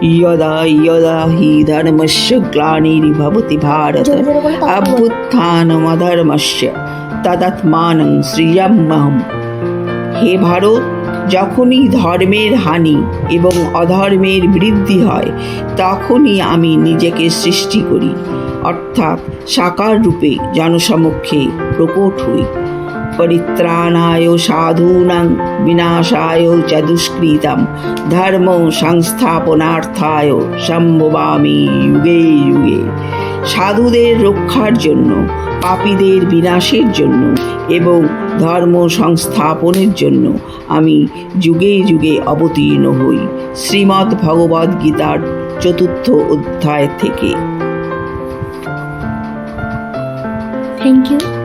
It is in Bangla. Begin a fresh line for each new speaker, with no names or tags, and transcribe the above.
यदा यदा हि धर्मस्य ग्लानिर्भवति भारत अभ्युत्थानमधर्मस्य तदात्मानं सृजाम्यहम्। হে ভারত, যখনই ধর্মের হানি এবং অধর্মের বৃদ্ধি হয় তখনই আমি নিজেকে সৃষ্টি করি, অর্থাৎ সাকার রূপে জনসমক্ষে প্রকট হই। পরিত্রাণায় সাধূনাং বিনাশায় চ দুষ্কৃতাম ধর্ম সংস্থাপনার্থায় সম্ভবামি যুগে যুগে। সাধুদের রক্ষার জন্য, পাপীদের বিনাশের জন্য এবং ধর্ম সংস্থাপনের জন্য আমি যুগে যুগে অবতীর্ণ হই। শ্রীমদ্ ভগবদ্ গীতার 4th অধ্যায় থেকে।
Thank you.